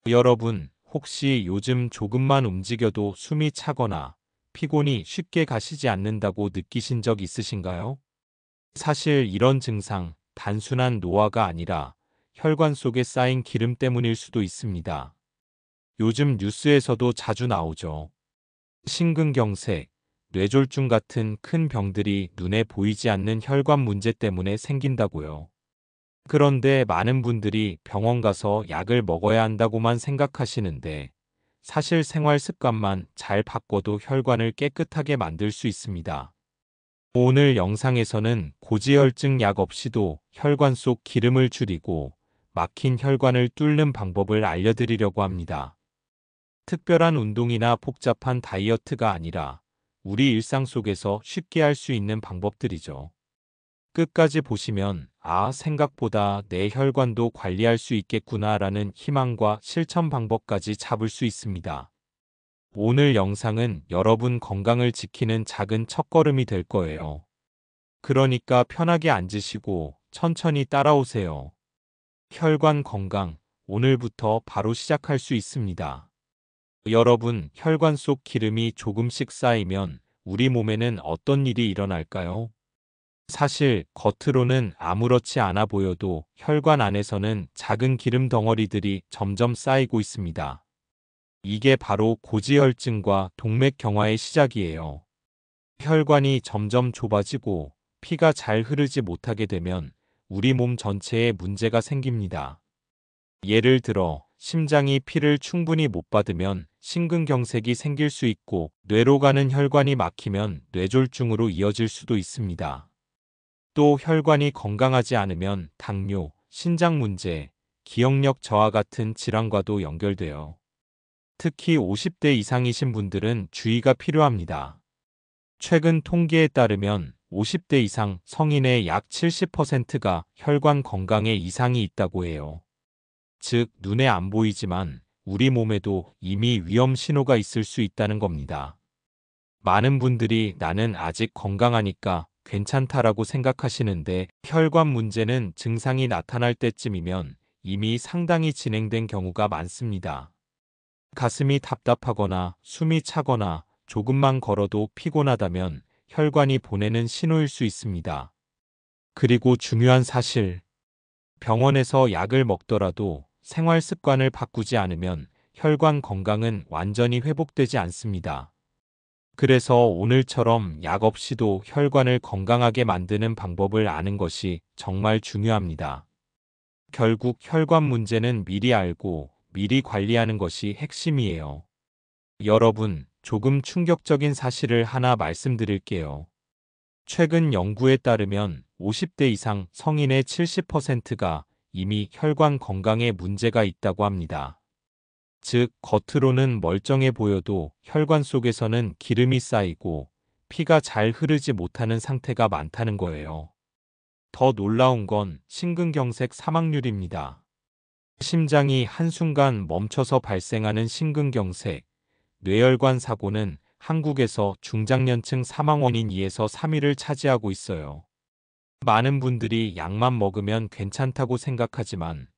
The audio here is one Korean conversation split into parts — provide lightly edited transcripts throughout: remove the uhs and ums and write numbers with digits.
여러분, 혹시 요즘 조금만 움직여도 숨이 차거나 피곤이 쉽게 가시지 않는다고 느끼신 적 있으신가요? 사실 이런 증상, 단순한 노화가 아니라 혈관 속에 쌓인 기름 때문일 수도 있습니다. 요즘 뉴스에서도 자주 나오죠. 심근경색, 뇌졸중 같은 큰 병들이 눈에 보이지 않는 혈관 문제 때문에 생긴다고요. 그런데 많은 분들이 병원 가서 약을 먹어야 한다고만 생각하시는데 사실 생활 습관만 잘 바꿔도 혈관을 깨끗하게 만들 수 있습니다. 오늘 영상에서는 고지혈증 약 없이도 혈관 속 기름을 줄이고 막힌 혈관을 뚫는 방법을 알려드리려고 합니다. 특별한 운동이나 복잡한 다이어트가 아니라 우리 일상 속에서 쉽게 할 수 있는 방법들이죠. 끝까지 보시면 생각보다 내 혈관도 관리할 수 있겠구나라는 희망과 실천 방법까지 잡을 수 있습니다. 오늘 영상은 여러분 건강을 지키는 작은 첫걸음이 될 거예요. 그러니까 편하게 앉으시고 천천히 따라오세요. 혈관 건강, 오늘부터 바로 시작할 수 있습니다. 여러분, 혈관 속 기름이 조금씩 쌓이면 우리 몸에는 어떤 일이 일어날까요? 사실 겉으로는 아무렇지 않아 보여도 혈관 안에서는 작은 기름 덩어리들이 점점 쌓이고 있습니다. 이게 바로 고지혈증과 동맥경화의 시작이에요. 혈관이 점점 좁아지고 피가 잘 흐르지 못하게 되면 우리 몸 전체에 문제가 생깁니다. 예를 들어 심장이 피를 충분히 못 받으면 심근경색이 생길 수 있고 뇌로 가는 혈관이 막히면 뇌졸중으로 이어질 수도 있습니다. 또 혈관이 건강하지 않으면 당뇨, 신장 문제, 기억력 저하 같은 질환과도 연결돼요. 특히 50대 이상이신 분들은 주의가 필요합니다. 최근 통계에 따르면 50대 이상 성인의 약 70%가 혈관 건강에 이상이 있다고 해요. 즉, 눈에 안 보이지만 우리 몸에도 이미 위험 신호가 있을 수 있다는 겁니다. 많은 분들이 나는 아직 건강하니까 괜찮다라고 생각하시는데 혈관 문제는 증상이 나타날 때쯤이면 이미 상당히 진행된 경우가 많습니다. 가슴이 답답하거나 숨이 차거나 조금만 걸어도 피곤하다면 혈관이 보내는 신호일 수 있습니다. 그리고 중요한 사실, 병원에서 약을 먹더라도 생활 습관을 바꾸지 않으면 혈관 건강은 완전히 회복되지 않습니다. 그래서 오늘처럼 약 없이도 혈관을 건강하게 만드는 방법을 아는 것이 정말 중요합니다. 결국 혈관 문제는 미리 알고 미리 관리하는 것이 핵심이에요. 여러분, 조금 충격적인 사실을 하나 말씀드릴게요. 최근 연구에 따르면 50대 이상 성인의 70%가 이미 혈관 건강에 문제가 있다고 합니다. 즉, 겉으로는 멀쩡해 보여도 혈관 속에서는 기름이 쌓이고 피가 잘 흐르지 못하는 상태가 많다는 거예요. 더 놀라운 건 심근경색 사망률입니다. 심장이 한순간 멈춰서 발생하는 심근경색, 뇌혈관 사고는 한국에서 중장년층 사망 원인 2에서 3위를 차지하고 있어요. 많은 분들이 약만 먹으면 괜찮다고 생각하지만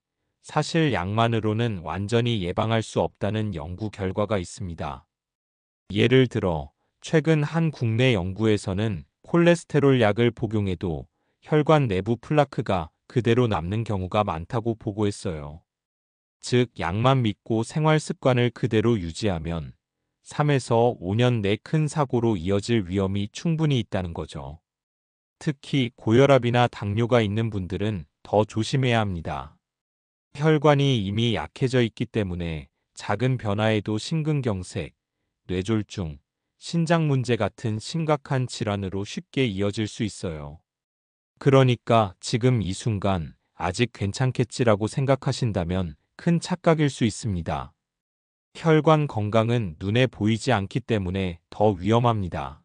사실 약만으로는 완전히 예방할 수 없다는 연구 결과가 있습니다. 예를 들어 최근 한 국내 연구에서는 콜레스테롤 약을 복용해도 혈관 내부 플라크가 그대로 남는 경우가 많다고 보고했어요. 즉, 약만 믿고 생활 습관을 그대로 유지하면 3에서 5년 내 큰 사고로 이어질 위험이 충분히 있다는 거죠. 특히 고혈압이나 당뇨가 있는 분들은 더 조심해야 합니다. 혈관이 이미 약해져 있기 때문에 작은 변화에도 심근경색, 뇌졸중, 신장 문제 같은 심각한 질환으로 쉽게 이어질 수 있어요. 그러니까 지금 이 순간 아직 괜찮겠지라고 생각하신다면 큰 착각일 수 있습니다. 혈관 건강은 눈에 보이지 않기 때문에 더 위험합니다.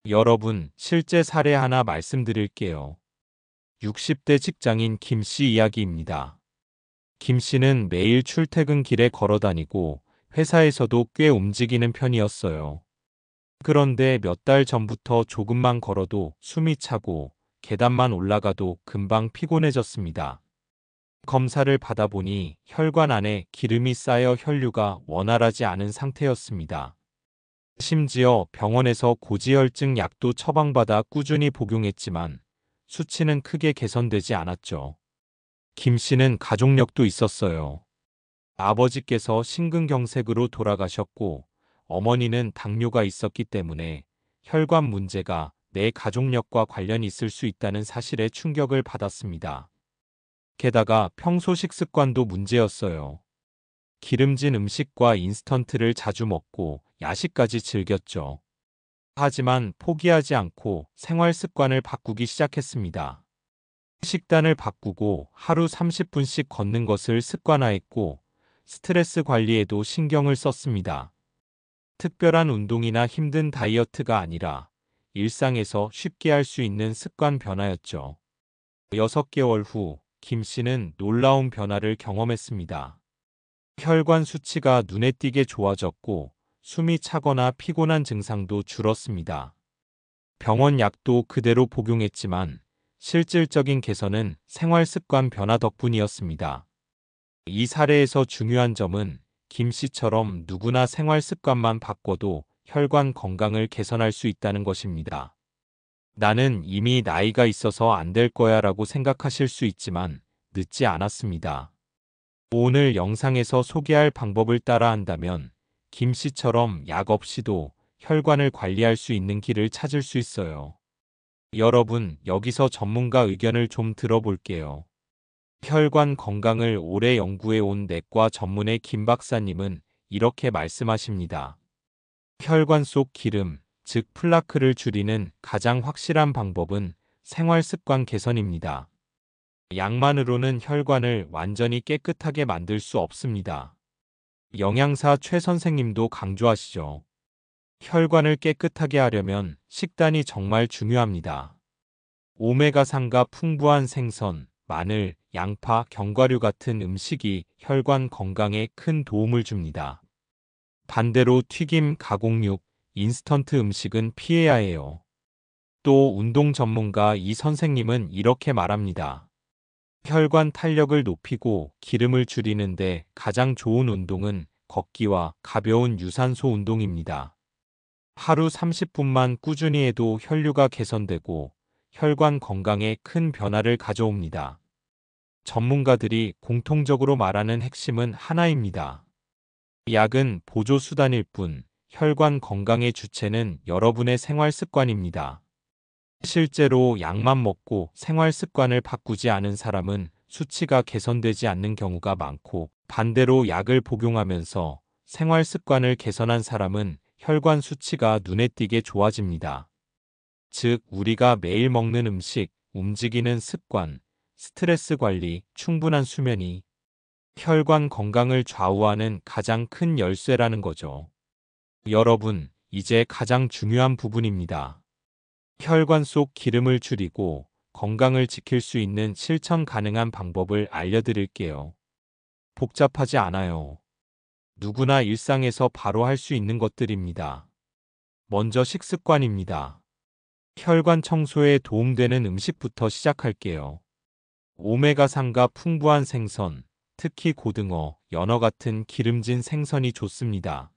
여러분, 실제 사례 하나 말씀드릴게요. 60대 직장인 김 씨 이야기입니다. 김 씨는 매일 출퇴근길에 걸어 다니고 회사에서도 꽤 움직이는 편이었어요. 그런데 몇 달 전부터 조금만 걸어도 숨이 차고 계단만 올라가도 금방 피곤해졌습니다. 검사를 받아보니 혈관 안에 기름이 쌓여 혈류가 원활하지 않은 상태였습니다. 심지어 병원에서 고지혈증 약도 처방받아 꾸준히 복용했지만 수치는 크게 개선되지 않았죠. 김 씨는 가족력도 있었어요. 아버지께서 심근경색으로 돌아가셨고 어머니는 당뇨가 있었기 때문에 혈관 문제가 내 가족력과 관련이 있을 수 있다는 사실에 충격을 받았습니다. 게다가 평소 식습관도 문제였어요. 기름진 음식과 인스턴트를 자주 먹고 야식까지 즐겼죠. 하지만 포기하지 않고 생활 습관을 바꾸기 시작했습니다. 식단을 바꾸고 하루 30분씩 걷는 것을 습관화했고 스트레스 관리에도 신경을 썼습니다. 특별한 운동이나 힘든 다이어트가 아니라 일상에서 쉽게 할 수 있는 습관 변화였죠. 6개월 후 김 씨는 놀라운 변화를 경험했습니다. 혈관 수치가 눈에 띄게 좋아졌고 숨이 차거나 피곤한 증상도 줄었습니다. 병원 약도 그대로 복용했지만 실질적인 개선은 생활 습관 변화 덕분이었습니다. 이 사례에서 중요한 점은 김 씨처럼 누구나 생활 습관만 바꿔도 혈관 건강을 개선할 수 있다는 것입니다. 나는 이미 나이가 있어서 안 될 거야 라고 생각하실 수 있지만 늦지 않았습니다. 오늘 영상에서 소개할 방법을 따라한다면 김 씨처럼 약 없이도 혈관을 관리할 수 있는 길을 찾을 수 있어요. 여러분, 여기서 전문가 의견을 좀 들어볼게요. 혈관 건강을 오래 연구해 온 내과 전문의 김 박사님은 이렇게 말씀하십니다. 혈관 속 기름, 즉 플라크를 줄이는 가장 확실한 방법은 생활 습관 개선입니다. 약만으로는 혈관을 완전히 깨끗하게 만들 수 없습니다. 영양사 최 선생님도 강조하시죠. 혈관을 깨끗하게 하려면 식단이 정말 중요합니다. 오메가3가 풍부한 생선, 마늘, 양파, 견과류 같은 음식이 혈관 건강에 큰 도움을 줍니다. 반대로 튀김, 가공육, 인스턴트 음식은 피해야 해요. 또 운동 전문가 이 선생님은 이렇게 말합니다. 혈관 탄력을 높이고 기름을 줄이는데 가장 좋은 운동은 걷기와 가벼운 유산소 운동입니다. 하루 30분만 꾸준히 해도 혈류가 개선되고 혈관 건강에 큰 변화를 가져옵니다. 전문가들이 공통적으로 말하는 핵심은 하나입니다. 약은 보조 수단일 뿐 혈관 건강의 주체는 여러분의 생활 습관입니다. 실제로 약만 먹고 생활 습관을 바꾸지 않은 사람은 수치가 개선되지 않는 경우가 많고 반대로 약을 복용하면서 생활 습관을 개선한 사람은 혈관 수치가 눈에 띄게 좋아집니다. 즉, 우리가 매일 먹는 음식, 움직이는 습관, 스트레스 관리, 충분한 수면이 혈관 건강을 좌우하는 가장 큰 열쇠라는 거죠. 여러분, 이제 가장 중요한 부분입니다. 혈관 속 기름을 줄이고 건강을 지킬 수 있는 실천 가능한 방법을 알려드릴게요. 복잡하지 않아요. 누구나 일상에서 바로 할 수 있는 것들입니다. 먼저 식습관입니다. 혈관 청소에 도움되는 음식부터 시작할게요. 오메가3가 풍부한 생선, 특히 고등어, 연어 같은 기름진 생선이 좋습니다.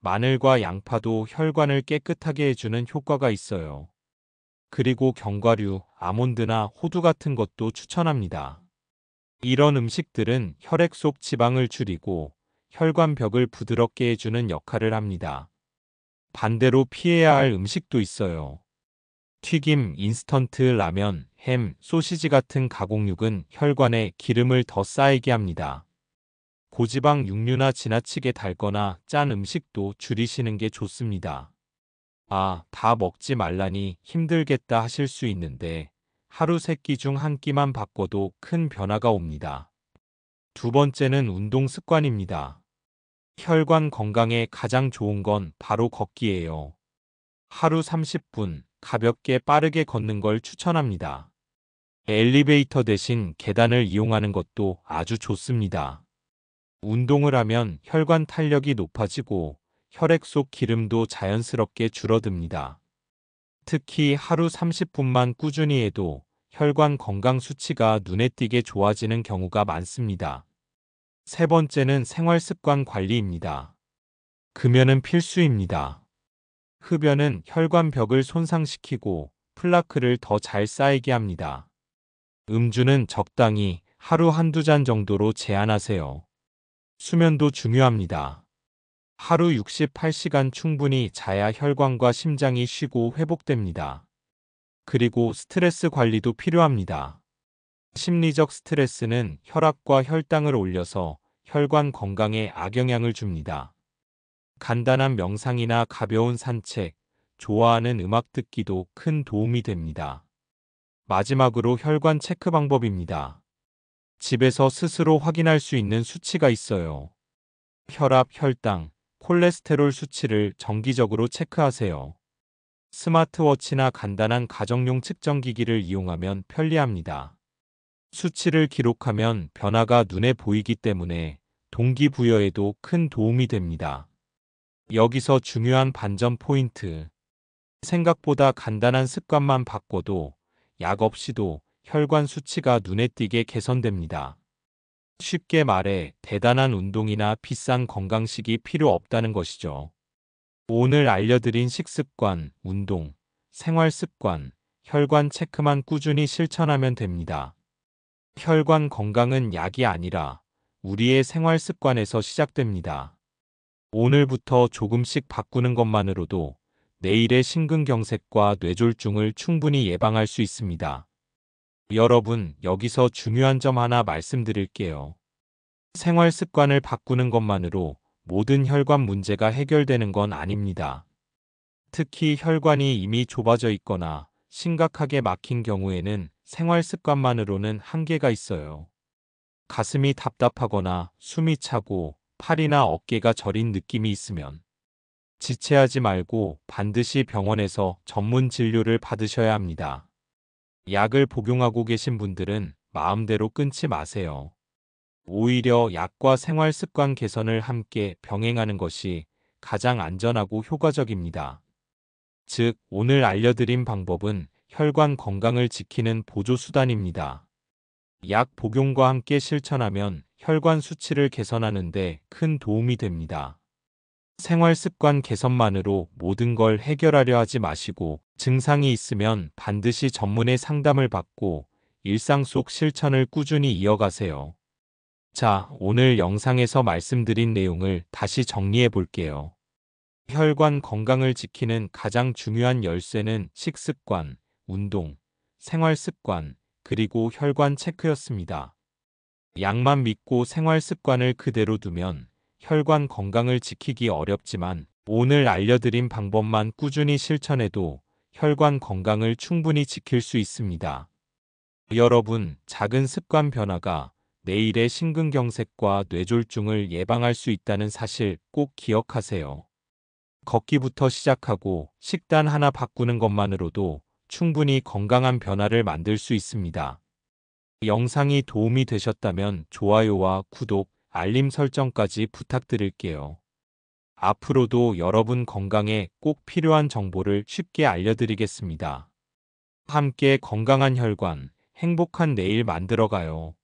마늘과 양파도 혈관을 깨끗하게 해주는 효과가 있어요. 그리고 견과류, 아몬드나 호두 같은 것도 추천합니다. 이런 음식들은 혈액 속 지방을 줄이고 혈관벽을 부드럽게 해주는 역할을 합니다. 반대로 피해야 할 음식도 있어요. 튀김, 인스턴트, 라면, 햄, 소시지 같은 가공육은 혈관에 기름을 더 쌓이게 합니다. 고지방 육류나 지나치게 달거나 짠 음식도 줄이시는 게 좋습니다. 다 먹지 말라니 힘들겠다 하실 수 있는데 하루 3끼 중 1끼만 바꿔도 큰 변화가 옵니다. 두 번째는 운동 습관입니다. 혈관 건강에 가장 좋은 건 바로 걷기예요. 하루 30분 가볍게 빠르게 걷는 걸 추천합니다. 엘리베이터 대신 계단을 이용하는 것도 아주 좋습니다. 운동을 하면 혈관 탄력이 높아지고 혈액 속 기름도 자연스럽게 줄어듭니다. 특히 하루 30분만 꾸준히 해도 혈관 건강 수치가 눈에 띄게 좋아지는 경우가 많습니다. 세 번째는 생활 습관 관리입니다. 금연은 필수입니다. 흡연은 혈관벽을 손상시키고 플라크를 더 잘 쌓이게 합니다. 음주는 적당히 하루 한두 잔 정도로 제한하세요. 수면도 중요합니다. 하루 68시간 충분히 자야 혈관과 심장이 쉬고 회복됩니다. 그리고 스트레스 관리도 필요합니다. 심리적 스트레스는 혈압과 혈당을 올려서 혈관 건강에 악영향을 줍니다. 간단한 명상이나 가벼운 산책, 좋아하는 음악 듣기도 큰 도움이 됩니다. 마지막으로 혈관 체크 방법입니다. 집에서 스스로 확인할 수 있는 수치가 있어요. 혈압, 혈당, 콜레스테롤 수치를 정기적으로 체크하세요. 스마트워치나 간단한 가정용 측정기기를 이용하면 편리합니다. 수치를 기록하면 변화가 눈에 보이기 때문에 동기부여에도 큰 도움이 됩니다. 여기서 중요한 반전 포인트. 생각보다 간단한 습관만 바꿔도 약 없이도 혈관 수치가 눈에 띄게 개선됩니다. 쉽게 말해 대단한 운동이나 비싼 건강식이 필요 없다는 것이죠. 오늘 알려드린 식습관, 운동, 생활습관, 혈관 체크만 꾸준히 실천하면 됩니다. 혈관 건강은 약이 아니라 우리의 생활습관에서 시작됩니다. 오늘부터 조금씩 바꾸는 것만으로도 내일의 심근경색과 뇌졸중을 충분히 예방할 수 있습니다. 여러분, 여기서 중요한 점 하나 말씀드릴게요. 생활 습관을 바꾸는 것만으로 모든 혈관 문제가 해결되는 건 아닙니다. 특히 혈관이 이미 좁아져 있거나 심각하게 막힌 경우에는 생활 습관만으로는 한계가 있어요. 가슴이 답답하거나 숨이 차고 팔이나 어깨가 저린 느낌이 있으면 지체하지 말고 반드시 병원에서 전문 진료를 받으셔야 합니다. 약을 복용하고 계신 분들은 마음대로 끊지 마세요. 오히려 약과 생활 습관 개선을 함께 병행하는 것이 가장 안전하고 효과적입니다. 즉, 오늘 알려드린 방법은 혈관 건강을 지키는 보조수단입니다. 약 복용과 함께 실천하면 혈관 수치를 개선하는 데 큰 도움이 됩니다. 생활 습관 개선만으로 모든 걸 해결하려 하지 마시고 증상이 있으면 반드시 전문의 상담을 받고 일상 속 실천을 꾸준히 이어가세요. 자, 오늘 영상에서 말씀드린 내용을 다시 정리해 볼게요. 혈관 건강을 지키는 가장 중요한 열쇠는 식습관, 운동, 생활 습관, 그리고 혈관 체크였습니다. 약만 믿고 생활 습관을 그대로 두면 혈관 건강을 지키기 어렵지만 오늘 알려드린 방법만 꾸준히 실천해도 혈관 건강을 충분히 지킬 수 있습니다. 여러분, 작은 습관 변화가 내일의 심근경색과 뇌졸중을 예방할 수 있다는 사실 꼭 기억하세요. 걷기부터 시작하고 식단 하나 바꾸는 것만으로도 충분히 건강한 변화를 만들 수 있습니다. 영상이 도움이 되셨다면 좋아요와 구독, 알림 설정까지 부탁드릴게요. 앞으로도 여러분 건강에 꼭 필요한 정보를 쉽게 알려드리겠습니다. 함께 건강한 혈관, 행복한 내일 만들어가요.